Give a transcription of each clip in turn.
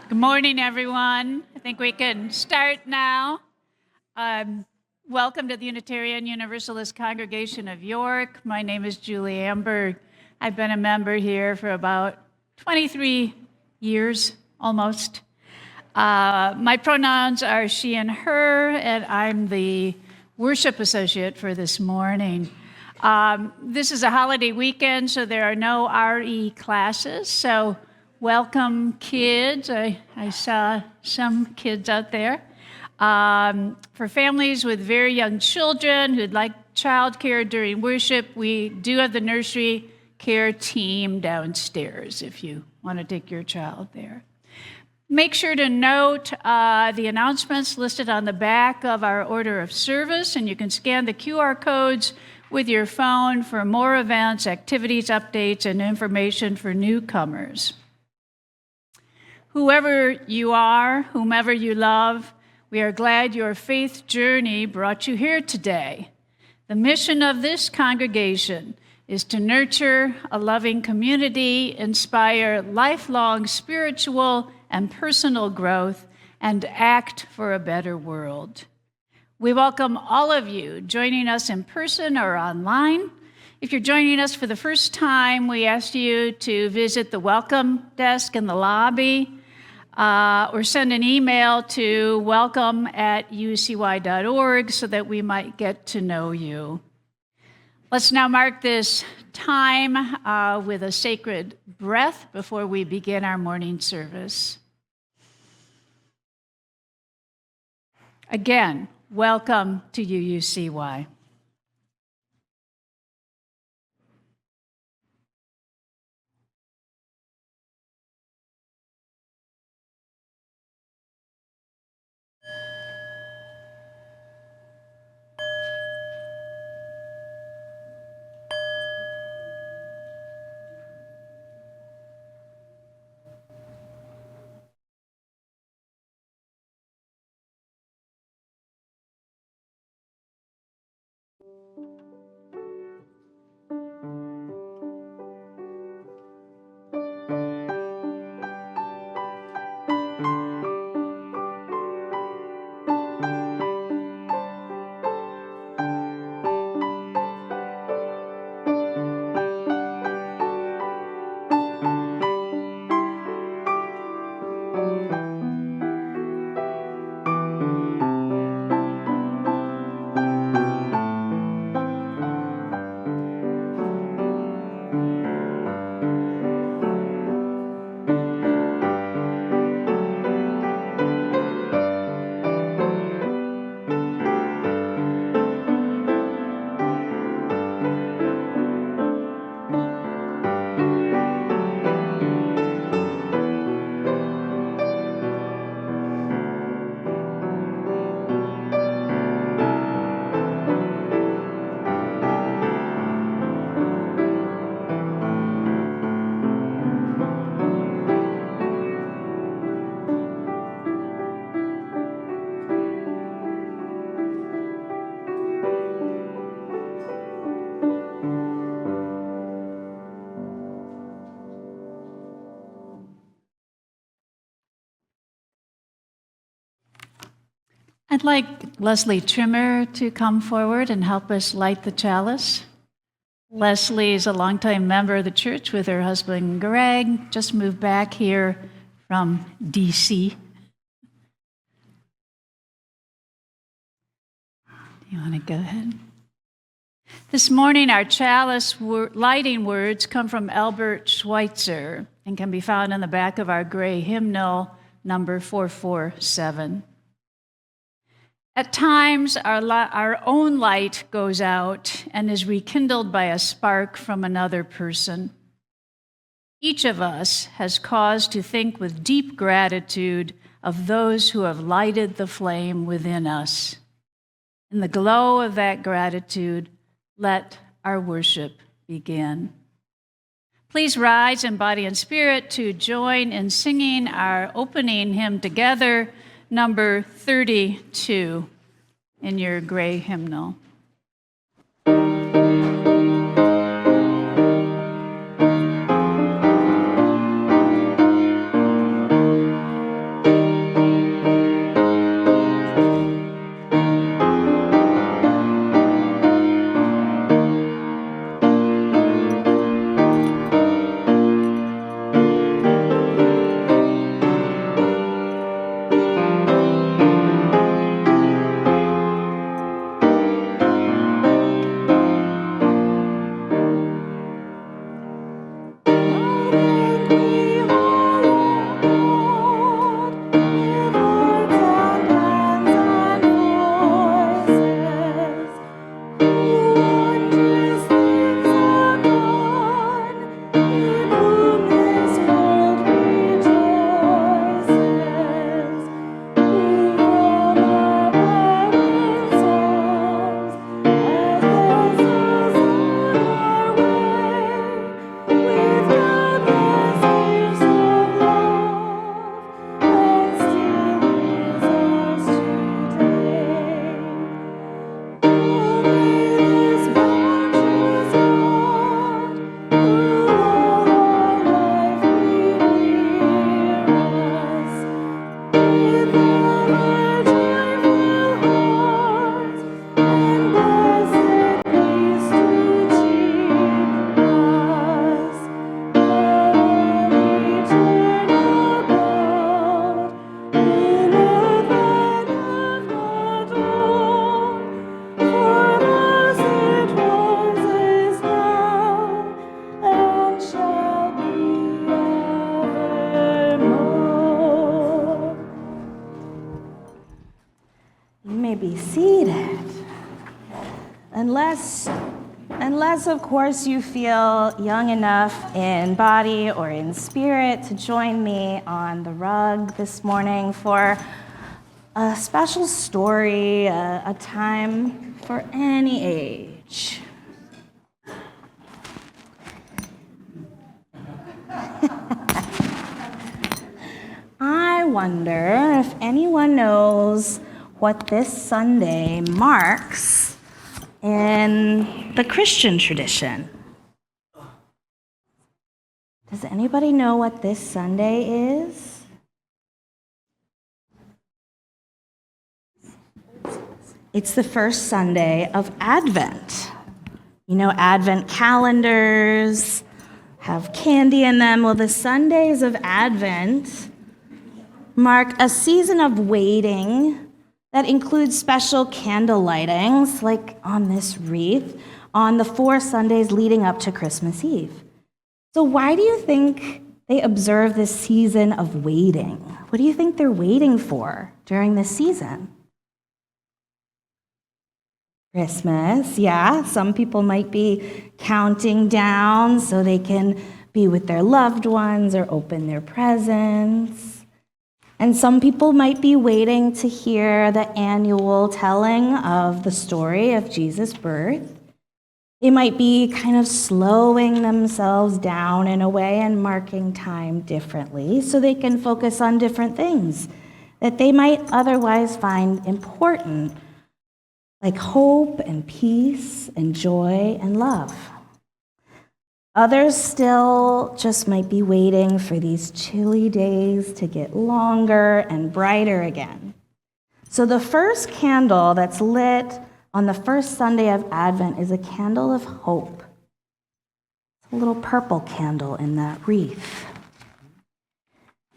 Good morning, everyone. I think we can start now. Welcome to the Unitarian Universalist Congregation of York. My name is Julie Amberg. I've been a member here for about 23 years, almost. My pronouns are she and her, and I'm the worship associate for this morning. This is a holiday weekend, so there are no RE classes, so welcome, kids. I saw some kids out there. For families with very young children who'd like childcare during worship, we do have the nursery care team downstairs if you want to take your child there. Make sure to note the announcements listed on the back of our order of service, and you can scan the QR codes with your phone for more events, activities, updates, and information for newcomers. Whoever you are, whomever you love, we are glad your faith journey brought you here today. The mission of this congregation is to nurture a loving community, inspire lifelong spiritual and personal growth, and act for a better world. We welcome all of you joining us in person or online. If you're joining us for the first time, we ask you to visit the welcome desk in the lobby, or send an email to welcome@uucy.org so that we might get to know you. Let's now mark this time with a sacred breath before we begin our morning service. Again, welcome to UUCY. I'd like Leslie Trimmer to come forward and help us light the chalice. Leslie is a longtime member of the church with her husband Greg, just moved back here from DC. Do you want to go ahead? This morning, our chalice lighting words come from Albert Schweitzer and can be found in the back of our gray hymnal, number 447. At times, our own light goes out and is rekindled by a spark from another person. Each of us has cause to think with deep gratitude of those who have lighted the flame within us. In the glow of that gratitude, let our worship begin. Please rise in body and spirit to join in singing our opening hymn together, number 32 in your gray hymnal. be seated. Unless, of course, you feel young enough in body or in spirit to join me on the rug this morning for a special story, a time for any age. I wonder if anyone knows what this Sunday marks in the Christian tradition. Does anybody know what this Sunday is? It's the first Sunday of Advent. You know, Advent calendars have candy in them. Well, the Sundays of Advent mark a season of waiting that includes special candle lightings, like on this wreath, on the 4 Sundays leading up to Christmas Eve. So why do you think they observe this season of waiting? What do you think they're waiting for during this season? Christmas, yeah. Some people might be counting down so they can be with their loved ones or open their presents. And some people might be waiting to hear the annual telling of the story of Jesus' birth. They might be kind of slowing themselves down in a way and marking time differently so they can focus on different things that they might otherwise find important, like hope and peace and joy and love. Others still just might be waiting for these chilly days to get longer and brighter again. So the first candle that's lit on the first Sunday of Advent is a candle of hope. It's a little purple candle in that wreath.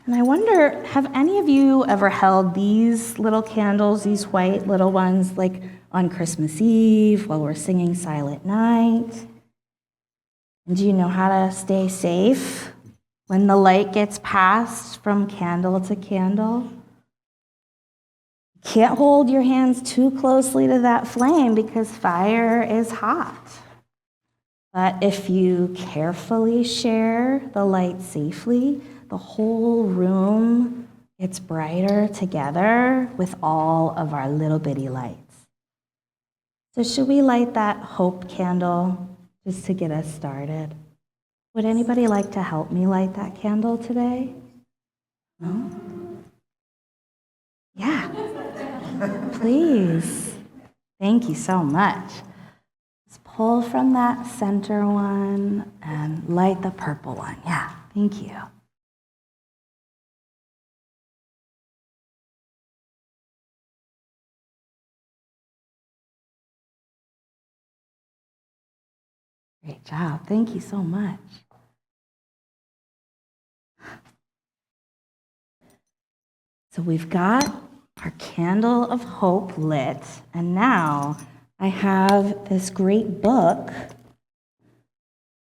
And I wonder, have any of you ever held these little candles, these white little ones, like on Christmas Eve while we're singing Silent Night? And do you know how to stay safe when the light gets passed from candle to candle? You can't hold your hands too closely to that flame because fire is hot. But if you carefully share the light safely, the whole room gets brighter together with all of our little bitty lights. So should we light that hope candle just to get us started? Would anybody like to help me light that candle today? No? Yeah. Please. Thank you so much. Just pull from that center one and light the purple one. Yeah, thank you. Great job. Thank you so much. So we've got our candle of hope lit, and now I have this great book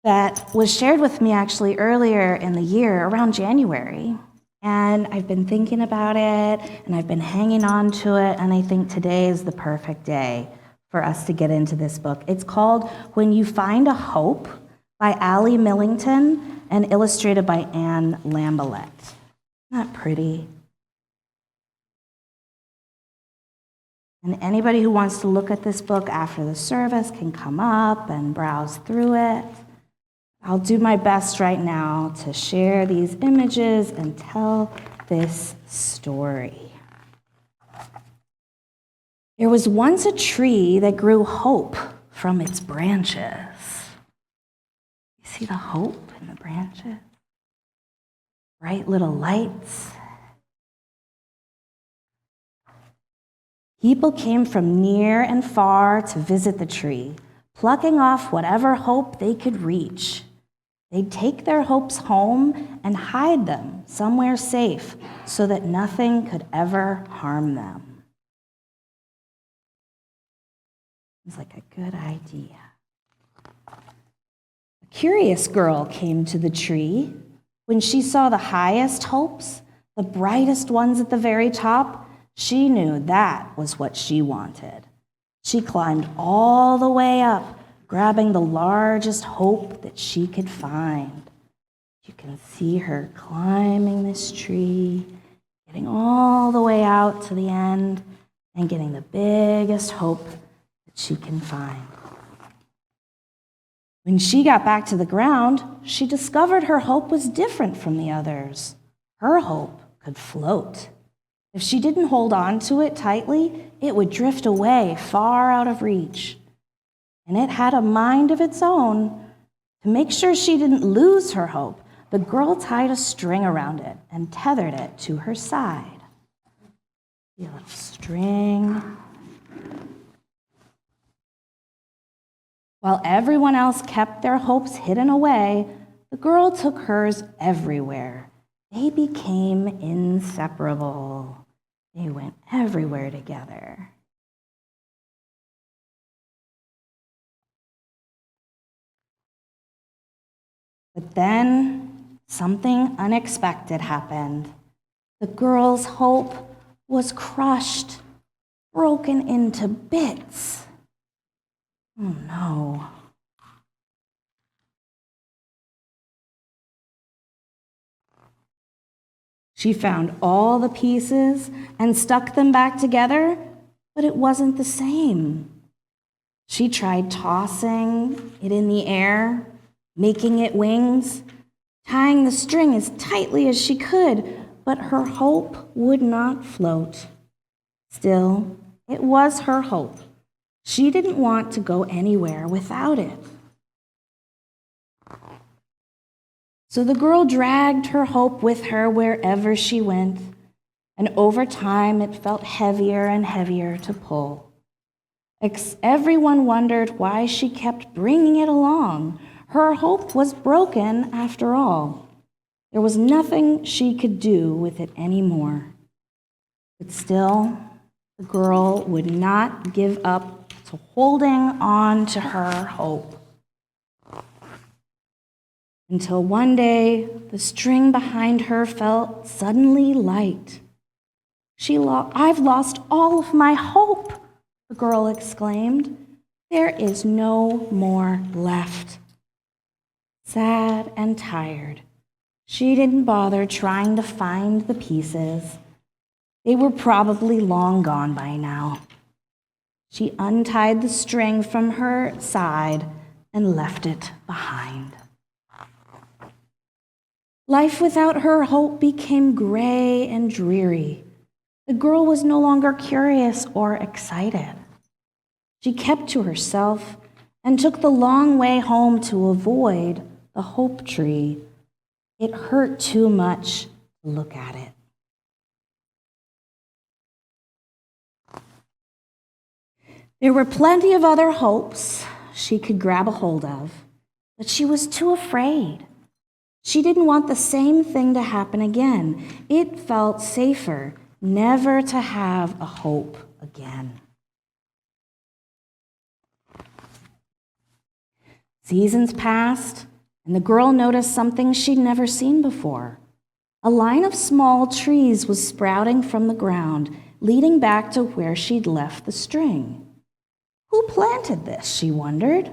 that was shared with me actually earlier in the year, around January. And I've been thinking about it, and I've been hanging on to it, and I think today is the perfect day for us to get into this book. It's called When You Find a Hope by Allie Millington and illustrated by Anne Lambelet. Isn't that pretty? And anybody who wants to look at this book after the service can come up and browse through it. I'll do my best right now to share these images and tell this story. There was once a tree that grew hope from its branches. You see the hope in the branches? Bright little lights. People came from near and far to visit the tree, plucking off whatever hope they could reach. They'd take their hopes home and hide them somewhere safe so that nothing could ever harm them. Seems like a good idea. A curious girl came to the tree. When she saw the highest hopes, the brightest ones at the very top, She knew that was what she wanted. She climbed all the way up, grabbing the largest hope that she could find. You can see her climbing this tree, getting all the way out to the end, and getting the biggest hope that she can find. When she got back to the ground, she discovered her hope was different from the others. Her hope could float. If she didn't hold on to it tightly, it would drift away far out of reach. And it had a mind of its own. To make sure she didn't lose her hope, the girl tied a string around it and tethered it to her side. A little string. While everyone else kept their hopes hidden away, the girl took hers everywhere. They became inseparable. They went everywhere together. But then something unexpected happened. The girl's hope was crushed, broken into bits. Oh no. She found all the pieces and stuck them back together, but it wasn't the same. She tried tossing it in the air, making it wings, tying the string as tightly as she could, but her hope would not float. Still, it was her hope. She didn't want to go anywhere without it. So the girl dragged her hope with her wherever she went, and over time it felt heavier and heavier to pull. Everyone wondered why she kept bringing it along. Her hope was broken after all. There was nothing she could do with it anymore. But still, the girl would not give up to holding on to her hope. Until one day, the string behind her felt suddenly light. I've lost all of my hope, the girl exclaimed. There is no more left. Sad and tired, she didn't bother trying to find the pieces. They were probably long gone by now. She untied the string from her side and left it behind. Life without her hope became gray and dreary. The girl was no longer curious or excited. She kept to herself and took the long way home to avoid the hope tree. It hurt too much to look at it. There were plenty of other hopes she could grab a hold of, but she was too afraid. She didn't want the same thing to happen again. It felt safer never to have a hope again. Seasons passed, and the girl noticed something she'd never seen before. A line of small trees was sprouting from the ground, leading back to where she'd left the string. Who planted this, she wondered,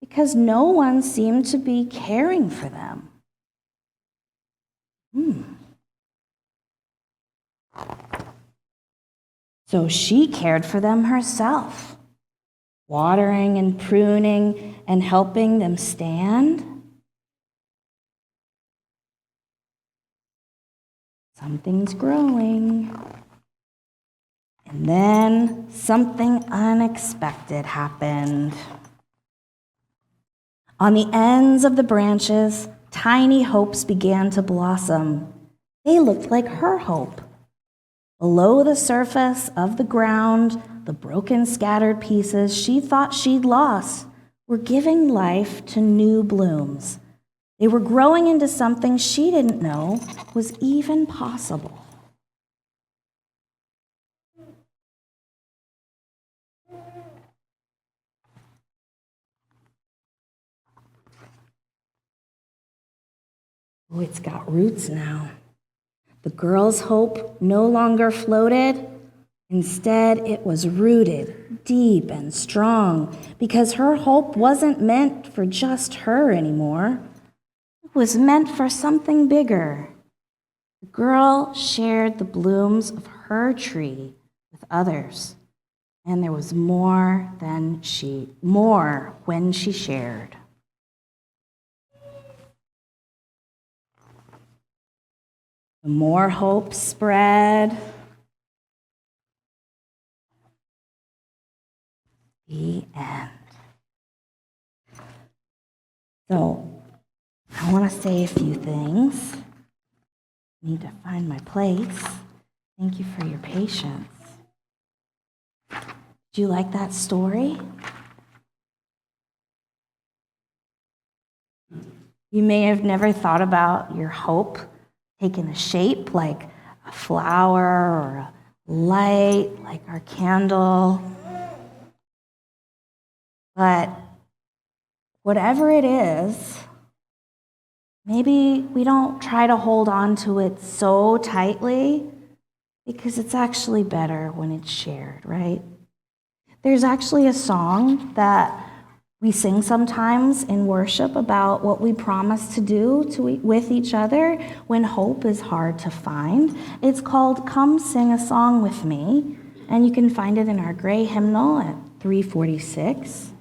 because no one seemed to be caring for them. So she cared for them herself, watering and pruning and helping them stand. Something's growing. And then something unexpected happened. On the ends of the branches, tiny hopes began to blossom. They looked like her hope. Below the surface of the ground, the broken, scattered pieces she thought she'd lost were giving life to new blooms. They were growing into something she didn't know was even possible. Oh, it's got roots now. The girl's hope no longer floated. Instead, it was rooted deep and strong because her hope wasn't meant for just her anymore. It was meant for something bigger. The girl shared the blooms of her tree with others, and there was more when she shared. The more hope spread, the end. So, I want to say a few things. I need to find my place. Thank you for your patience. Do you like that story? You may have never thought about your hope taking a shape like a flower or a light like our candle. But whatever it is, maybe we don't try to hold on to it so tightly because it's actually better when it's shared, right? There's actually a song that we sing sometimes in worship about what we promise to do with each other when hope is hard to find. It's called Come Sing a Song With Me, and you can find it in our gray hymnal at 346.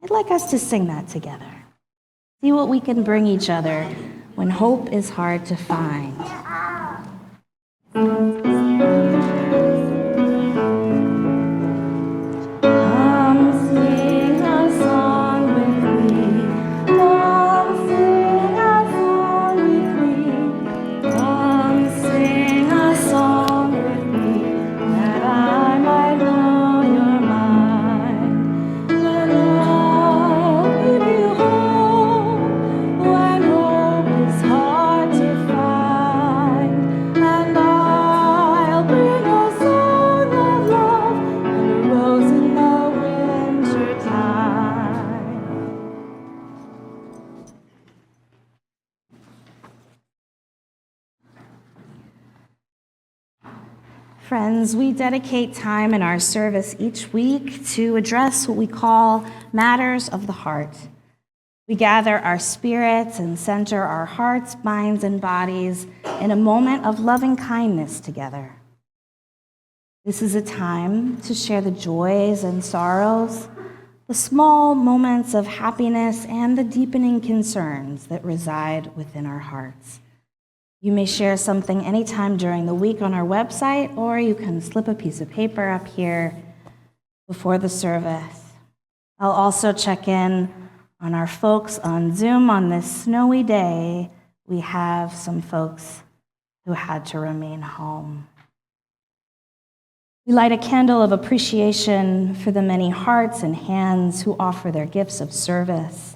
I'd like us to sing that together. See what we can bring each other when hope is hard to find. Friends, we dedicate time in our service each week to address what we call matters of the heart. We gather our spirits and center our hearts, minds, and bodies in a moment of loving kindness together. This is a time to share the joys and sorrows, the small moments of happiness, and the deepening concerns that reside within our hearts. You may share something anytime during the week on our website, or you can slip a piece of paper up here before the service. I'll also check in on our folks on Zoom on this snowy day. We have some folks who had to remain home. We light a candle of appreciation for the many hearts and hands who offer their gifts of service.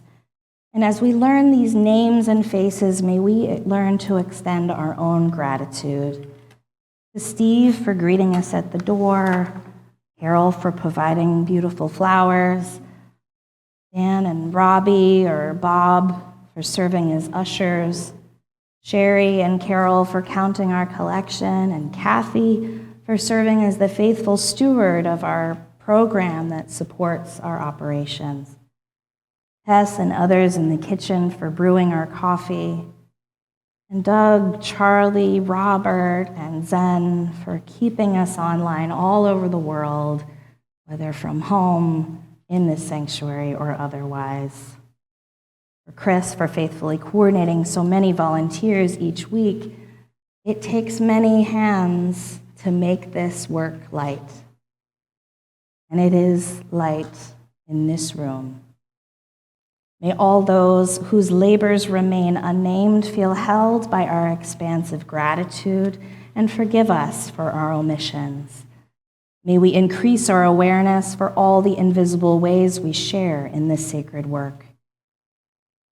And as we learn these names and faces, may we learn to extend our own gratitude. To Steve for greeting us at the door, Carol for providing beautiful flowers, Dan and Robbie or Bob for serving as ushers, Sherry and Carol for counting our collection, and Kathy for serving as the faithful steward of our program that supports our operations. Tess and others in the kitchen for brewing our coffee, and Doug, Charlie, Robert, and Zen for keeping us online all over the world, whether from home, in this sanctuary, or otherwise. For Chris for faithfully coordinating so many volunteers each week. It takes many hands to make this work light. And it is light in this room. May all those whose labors remain unnamed feel held by our expansive gratitude and forgive us for our omissions. May we increase our awareness for all the invisible ways we share in this sacred work.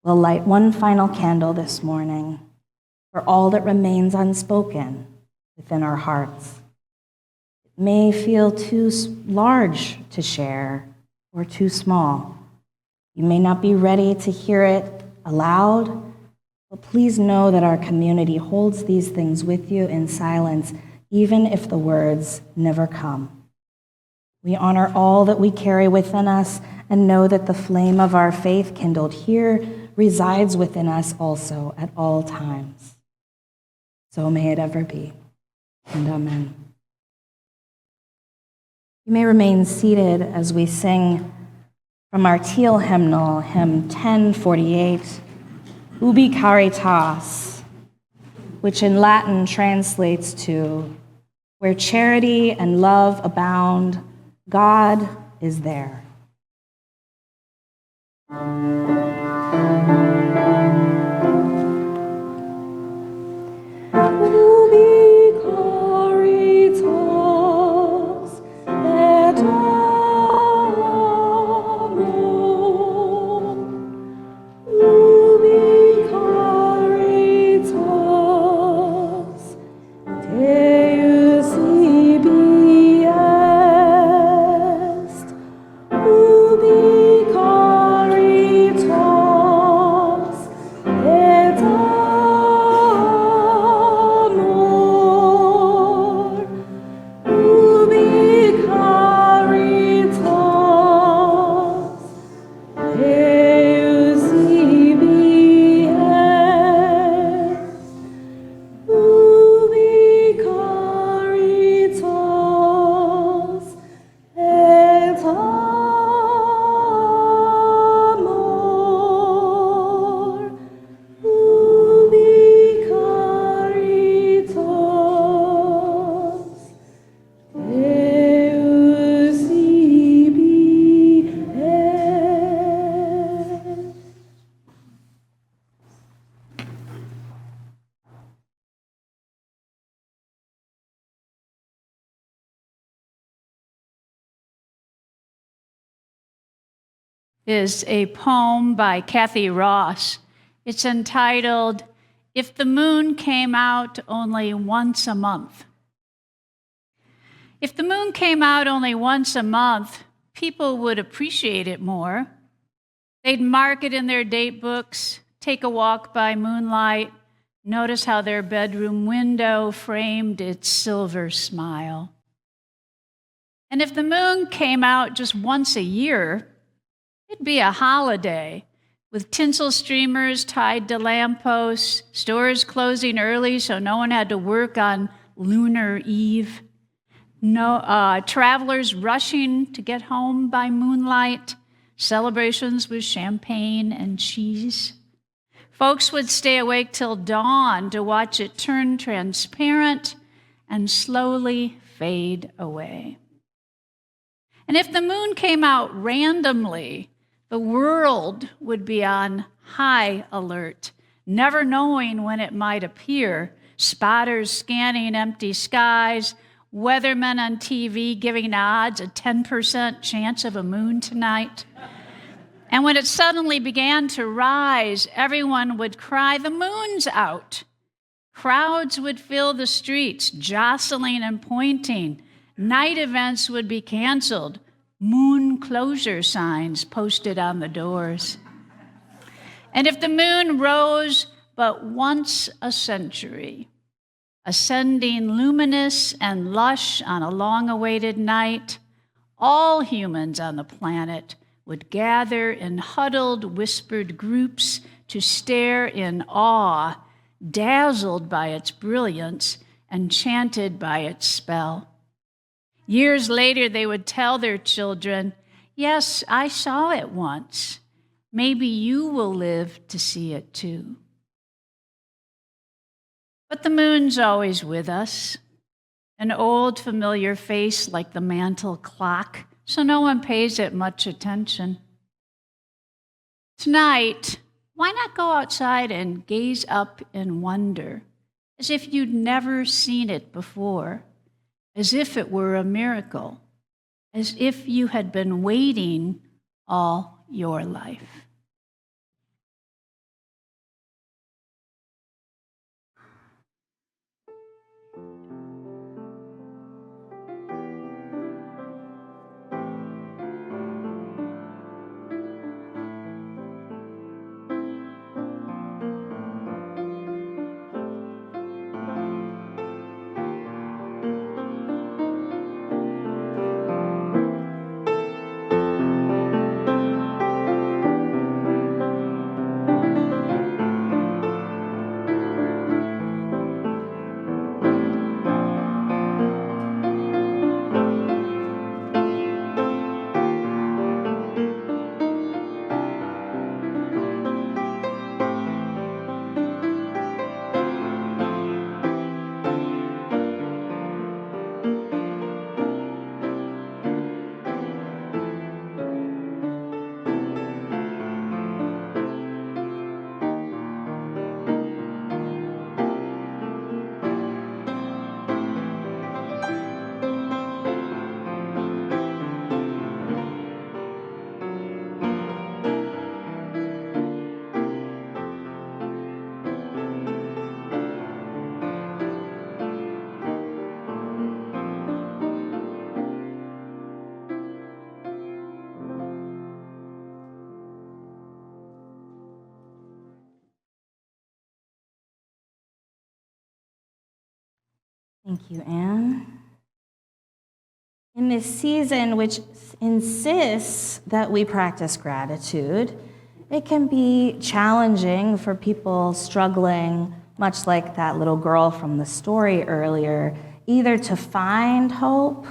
We'll light one final candle this morning for all that remains unspoken within our hearts. It may feel too large to share or too small. You may not be ready to hear it aloud, but please know that our community holds these things with you in silence, even if the words never come. We honor all that we carry within us and know that the flame of our faith kindled here resides within us also at all times. So may it ever be, and amen. You may remain seated as we sing from our teal hymnal, hymn 1048, Ubi Caritas, which in Latin translates to, where charity and love abound, God is there. Ubi caritas et amor, ubi caritas Deus ibi est, ubi caritas et amor, ubi caritas Deus ibi est, ubi caritas et amor, ubi caritas Deus ibi est. Is a poem by Kathy Ross. It's entitled, If the Moon Came Out Only Once a Month. If the moon came out only once a month, people would appreciate it more. They'd mark it in their date books, take a walk by moonlight, notice how their bedroom window framed its silver smile. And if the moon came out just once a year, it'd be a holiday with tinsel streamers tied to lampposts, stores closing early so no one had to work on Lunar Eve, travelers rushing to get home by moonlight, celebrations with champagne and cheese. Folks would stay awake till dawn to watch it turn transparent and slowly fade away. And if the moon came out randomly, the world would be on high alert, never knowing when it might appear, spotters scanning empty skies, weathermen on TV giving odds a 10% chance of a moon tonight. And when it suddenly began to rise, everyone would cry, "The moon's out." Crowds would fill the streets, jostling and pointing. Night events would be canceled. Moon closure signs posted on the doors. And if the moon rose but once a century, ascending luminous and lush on a long-awaited night, all humans on the planet would gather in huddled, whispered groups to stare in awe, dazzled by its brilliance, enchanted by its spell. Years later, they would tell their children, "Yes, I saw it once. Maybe you will live to see it too." But the moon's always with us, an old familiar face like the mantle clock, so no one pays it much attention. Tonight, why not go outside and gaze up in wonder, as if you'd never seen it before? As if it were a miracle, as if you had been waiting all your life. Thank you, Anne. In this season, which insists that we practice gratitude, it can be challenging for people struggling, much like that little girl from the story earlier, either to find hope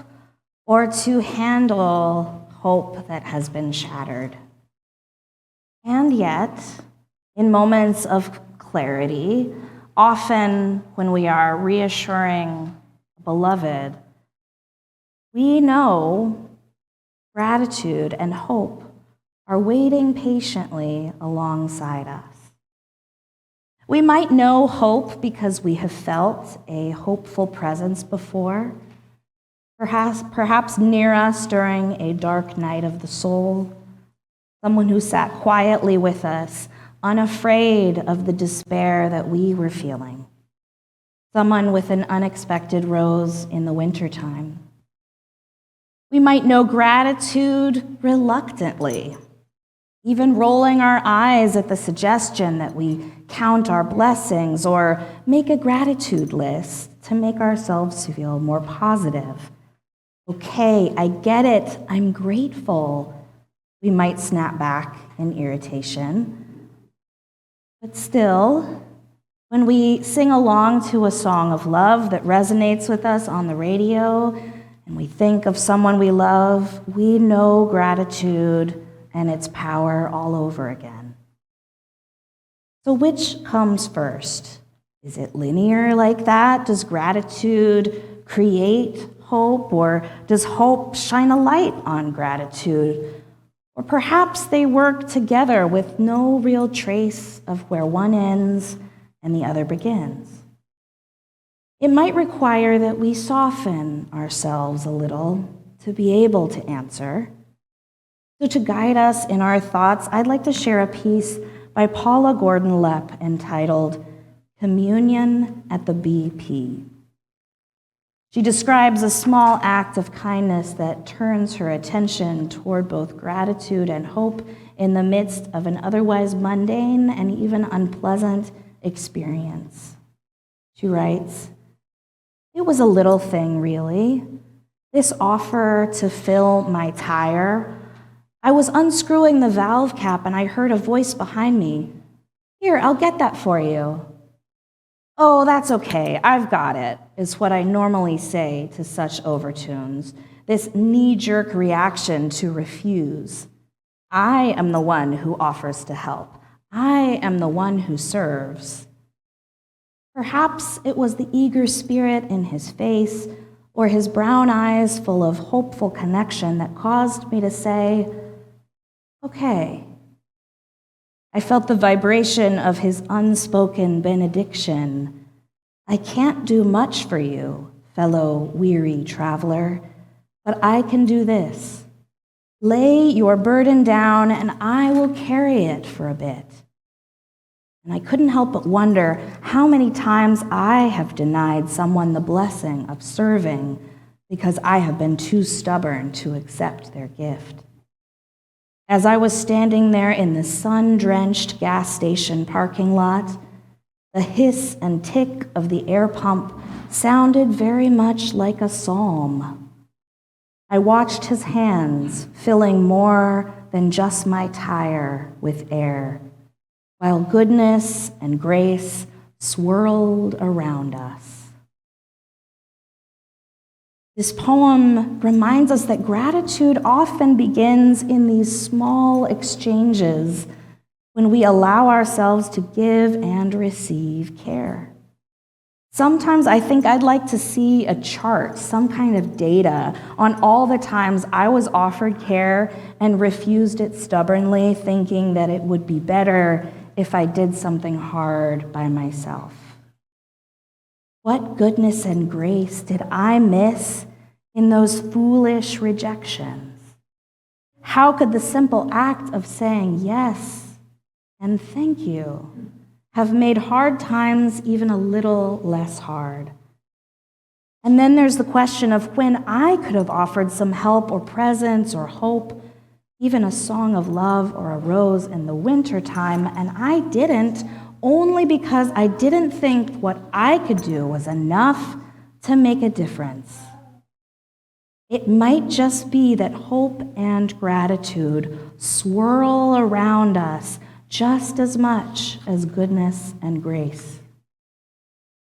or to handle hope that has been shattered. And yet, in moments of clarity, often when we are reassuring a beloved, we know gratitude and hope are waiting patiently alongside us. We might know hope because we have felt a hopeful presence before, perhaps near us during a dark night of the soul, someone who sat quietly with us, unafraid of the despair that we were feeling, someone with an unexpected rose in the wintertime. We might know gratitude reluctantly, even rolling our eyes at the suggestion that we count our blessings or make a gratitude list to make ourselves feel more positive. Okay, I get it, I'm grateful. We might snap back in irritation. But still, when we sing along to a song of love that resonates with us on the radio, and we think of someone we love, we know gratitude and its power all over again. So which comes first? Is it linear like that? Does gratitude create hope, or does hope shine a light on gratitude? Or perhaps they work together with no real trace of where one ends and the other begins. It might require that we soften ourselves a little to be able to answer. So to guide us in our thoughts, I'd like to share a piece by Paula Gordon-Lepp entitled Communion at the BP. She describes a small act of kindness that turns her attention toward both gratitude and hope in the midst of an otherwise mundane and even unpleasant experience. She writes, "It was a little thing, really. This offer to fill my tire. I was unscrewing the valve cap and I heard a voice behind me. 'Here, I'll get that for you.' 'Oh, that's okay, I've got it,' is what I normally say to such overtunes, this knee-jerk reaction to refuse. I am the one who offers to help. I am the one who serves." Perhaps it was the eager spirit in his face or his brown eyes full of hopeful connection that caused me to say, "Okay." I felt the vibration of his unspoken benediction. "I can't do much for you, fellow weary traveler, but I can do this. Lay your burden down and I will carry it for a bit." And I couldn't help but wonder how many times I have denied someone the blessing of serving because I have been too stubborn to accept their gift. As I was standing there in the sun-drenched gas station parking lot, the hiss and tick of the air pump sounded very much like a psalm. I watched his hands filling more than just my tire with air, while goodness and grace swirled around us. This poem reminds us that gratitude often begins in these small exchanges when we allow ourselves to give and receive care. Sometimes I think I'd like to see a chart, some kind of data on all the times I was offered care and refused it stubbornly, thinking that it would be better if I did something hard by myself. What goodness and grace did I miss in those foolish rejections? How could the simple act of saying yes and thank you have made hard times even a little less hard? And then there's the question of when I could have offered some help or presence or hope, even a song of love or a rose in the wintertime, and I didn't, only because I didn't think what I could do was enough to make a difference. It might just be that hope and gratitude swirl around us just as much as goodness and grace.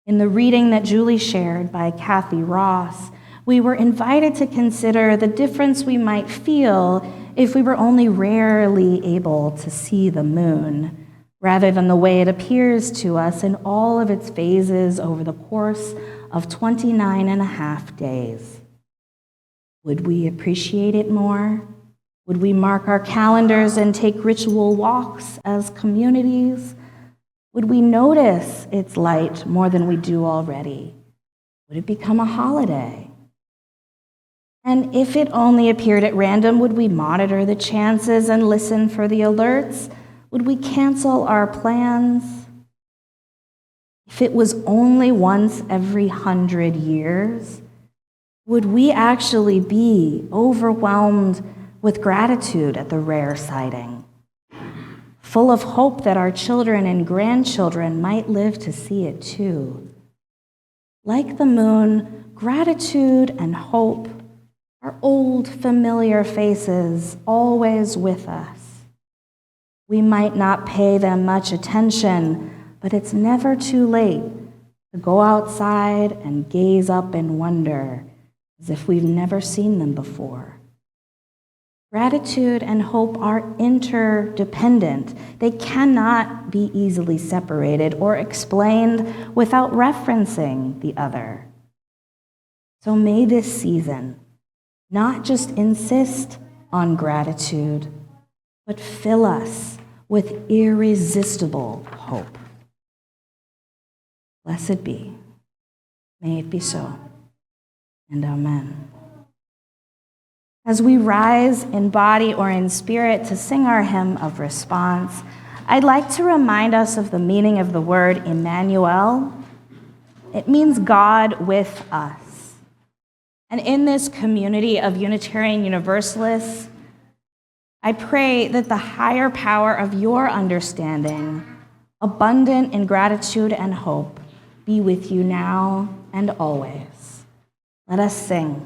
In the reading that Julie shared by Kathy Ross, we were invited to consider the difference we might feel if we were only rarely able to see the moon, rather than the way it appears to us in all of its phases over the course of 29 and a half days. Would we appreciate it more? Would we mark our calendars and take ritual walks as communities? Would we notice its light more than we do already? Would it become a holiday? And if it only appeared at random, would we monitor the chances and listen for the alerts? Would we cancel our plans? If it was only once every 100 years, would we actually be overwhelmed with gratitude at the rare sighting, full of hope that our children and grandchildren might live to see it too? Like the moon, gratitude and hope are old, familiar faces always with us. We might not pay them much attention, but it's never too late to go outside and gaze up in wonder as if we've never seen them before. Gratitude and hope are interdependent. They cannot be easily separated or explained without referencing the other. So may this season not just insist on gratitude, but fill us with irresistible hope. Blessed be. May it be so. And amen. As we rise in body or in spirit to sing our hymn of response, I'd like to remind us of the meaning of the word Emmanuel. It means God with us. And in this community of Unitarian Universalists, I pray that the higher power of your understanding, abundant in gratitude and hope, be with you now and always. Let us sing.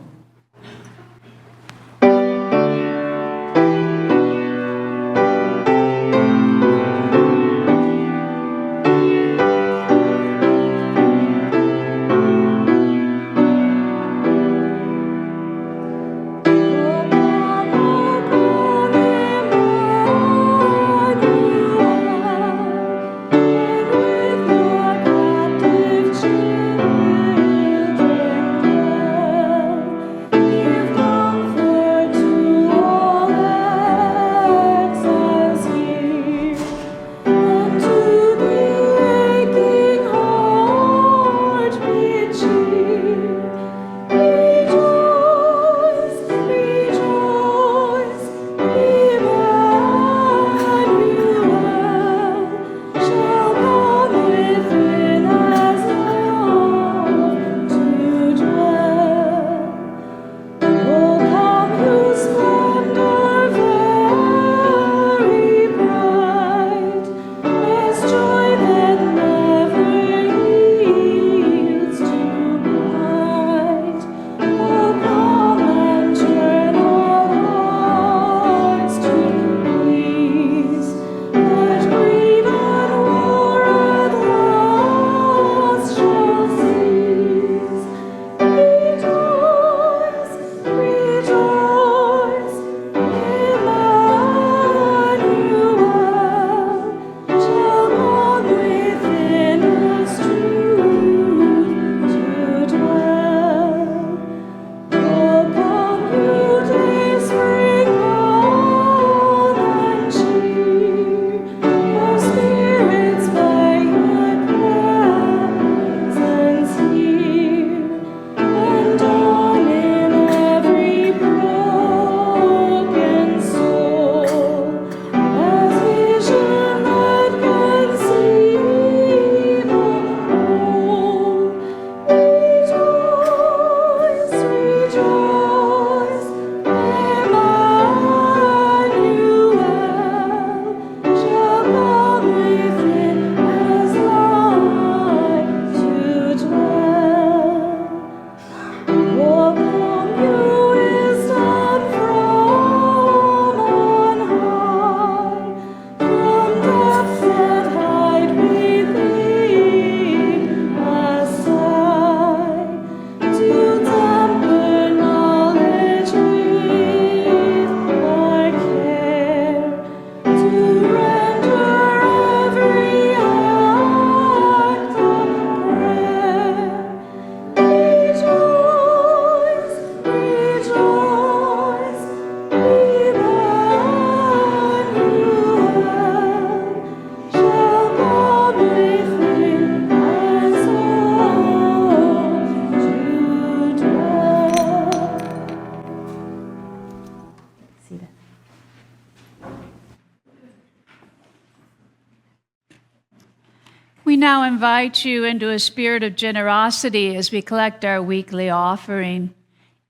now invite you into a spirit of generosity as we collect our weekly offering.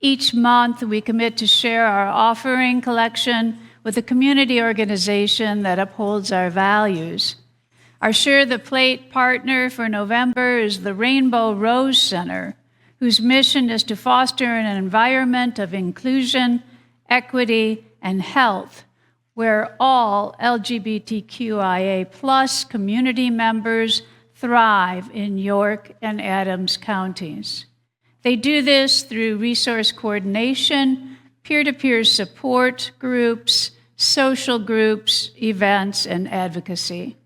Each month, we commit to share our offering collection with a community organization that upholds our values. Our Share the Plate partner for November is the Rainbow Rose Center, whose mission is to foster an environment of inclusion, equity, and health, where all LGBTQIA+ community members thrive in York and Adams counties. They do this through resource coordination, peer-to-peer support groups, social groups, events, and advocacy.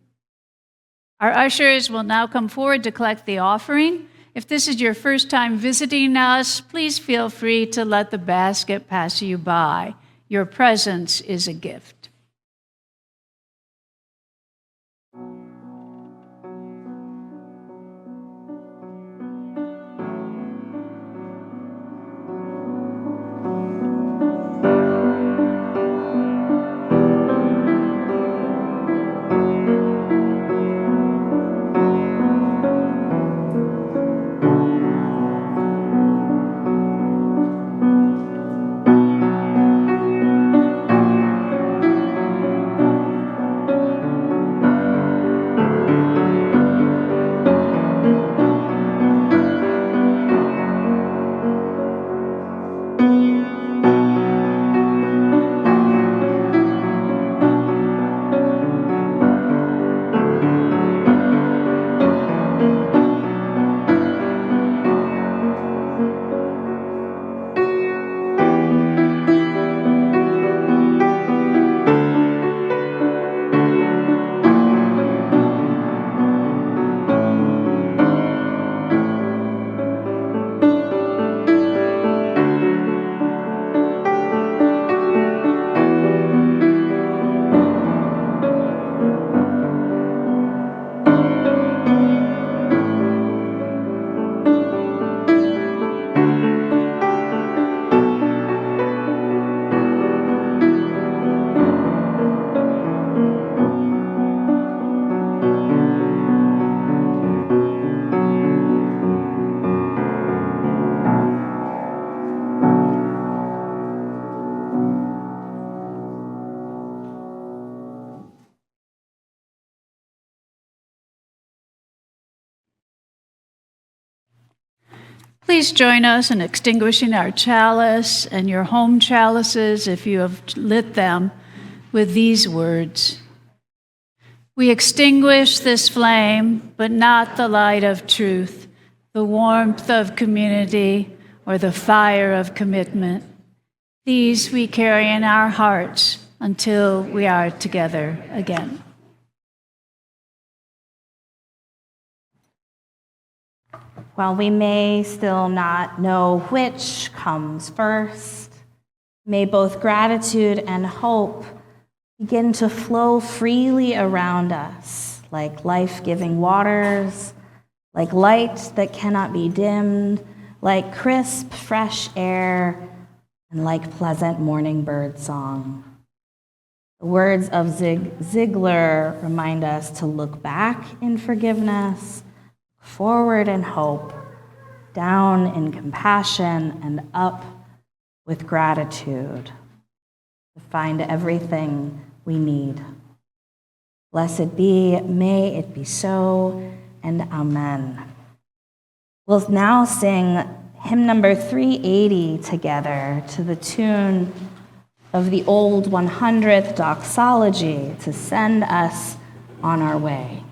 Our ushers will now come forward to collect the offering. If this is your first time visiting us, please feel free to let the basket pass you by. Your presence is a gift. Please join us in extinguishing our chalice and your home chalices, if you have lit them, with these words. We extinguish this flame, but not the light of truth, the warmth of community, or the fire of commitment. These we carry in our hearts until we are together again. While we may still not know which comes first, may both gratitude and hope begin to flow freely around us, like life-giving waters, like light that cannot be dimmed, like crisp, fresh air, and like pleasant morning bird song. The words of Zig Ziglar remind us to look back in forgiveness, forward in hope, down in compassion, and up with gratitude to find everything we need. Blessed be, may it be so, and amen. We'll now sing hymn number 380 together to the tune of the old 100th doxology to send us on our way.